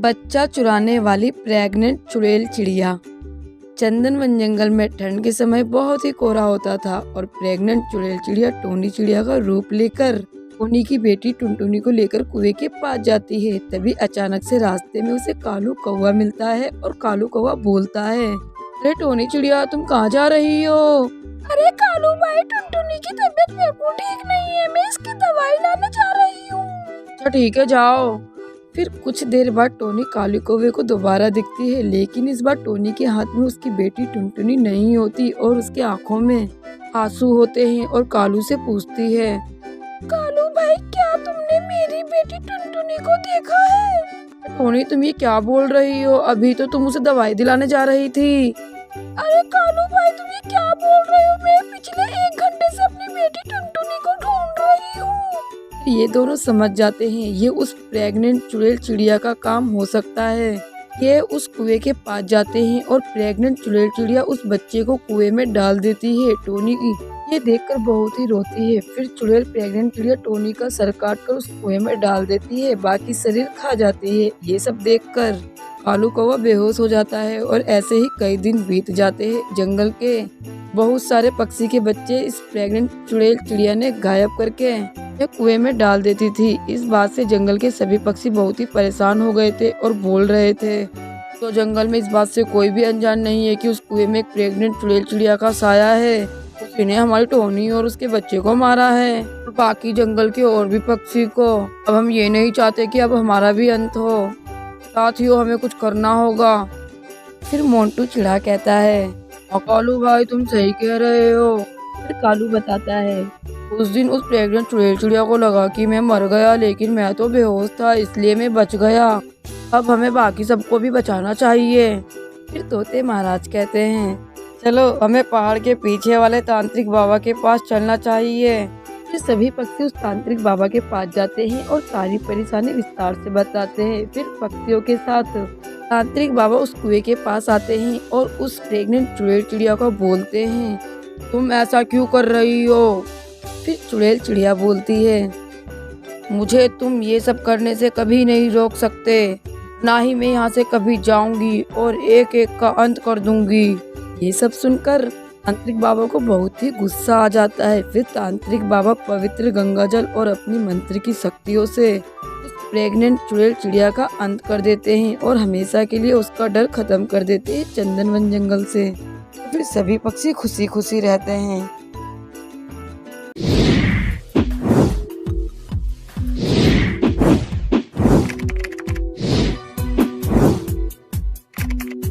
बच्चा चुराने वाली प्रेग्नेंट चुड़ैल चिड़िया। चंदनवन जंगल में ठंड के समय बहुत ही कोहरा होता था और प्रेग्नेंट चुड़ैल चिड़िया टोनी चिड़िया का रूप लेकर टोनी की बेटी टुनटुनी को लेकर कुएं के पास जाती है। तभी अचानक से रास्ते में उसे कालू कौवा मिलता है और कालू कौवा बोलता है, अरे टोनी चिड़िया तुम कहाँ जा रही हो? अरे कालू भाई, टुनटुनी की तबीयत बिल्कुल ठीक नहीं है, मैं इसकी दवाई लाने जा रही हूँ। अच्छा ठीक है जाओ। फिर कुछ देर बाद टोनी कालू कौवे को दोबारा दिखती है, लेकिन इस बार टोनी के हाथ में उसकी बेटी टुनटुनी नहीं होती और उसके आंखों में आंसू होते हैं और कालू से पूछती है, कालू भाई क्या तुमने मेरी बेटी टुनटुनी को देखा है? टोनी तुम ये क्या बोल रही हो? अभी तो तुम उसे दवाई दिलाने जा रही थी। अरे कालू भाई तुम ये क्या बोल रहे हो? मैं पिछले 1 घंटे से अपनी बेटी टुनटुनी को ढूंढ रही हूँ। ये दोनों समझ जाते हैं ये उस प्रेग्नेंट चुड़ैल चिड़िया का काम हो सकता है। ये उस कुएं के पास जाते हैं और प्रेग्नेंट चुड़ैल चिड़िया उस बच्चे को कुएं में डाल देती है। टोनी ये देखकर बहुत ही रोती है। फिर चुड़ैल प्रेग्नेंट चिड़िया टोनी का सर काट कर उस कुएं में डाल देती है, बाकी शरीर खा जाती है। ये सब देखकर कालू कौवा बेहोश हो जाता है और ऐसे ही कई दिन बीत जाते हैं। जंगल के बहुत सारे पक्षी के बच्चे इस प्रेग्नेंट चुड़ैल चिड़िया ने गायब करके कुएं में डाल देती थी। इस बात से जंगल के सभी पक्षी बहुत ही परेशान हो गए थे और बोल रहे थे, तो जंगल में इस बात से कोई भी अनजान नहीं है कि उस कुएं में एक प्रेग्नेंट चुड़ैल चिड़िया का साया है, उसने हमारी टोनी और उसके बच्चे को मारा है और बाकी जंगल के और भी पक्षी को। अब हम ये नहीं चाहते कि अब हमारा भी अंत हो, साथियों हमें कुछ करना होगा। फिर मोंटू चिड़ा कहता है, कालू भाई तुम सही कह रहे हो। फिर कालू बताता है, उस दिन उस प्रेग्नेंट चुड़ैल चिड़िया को लगा कि मैं मर गया, लेकिन मैं तो बेहोश था इसलिए मैं बच गया। अब हमें बाकी सबको भी बचाना चाहिए। फिर तोते महाराज कहते हैं, चलो हमें पहाड़ के पीछे वाले तांत्रिक बाबा के पास चलना चाहिए। फिर सभी पक्षी उस तांत्रिक बाबा के पास जाते हैं और सारी परेशानी विस्तार से बताते हैं। फिर पक्षियों के साथ तांत्रिक बाबा उस कुएं के पास आते हैं और उस प्रेग्नेंट चुड़ैल चिड़िया को बोलते हैं, तुम ऐसा क्यों कर रही हो? फिर चुड़ैल चिड़िया बोलती है, मुझे तुम ये सब करने से कभी नहीं रोक सकते, ना ही मैं यहाँ से कभी जाऊंगी और एक एक का अंत कर दूंगी। ये सब सुनकर तांत्रिक बाबा को बहुत ही गुस्सा आ जाता है। फिर तांत्रिक बाबा पवित्र गंगाजल और अपनी मंत्र की शक्तियों से उस प्रेग्नेंट चुड़ैल चिड़िया का अंत कर देते हैं और हमेशा के लिए उसका डर खत्म कर देते हैं चंदनवन जंगल से। फिर सभी पक्षी खुशी खुशी रहते हैं।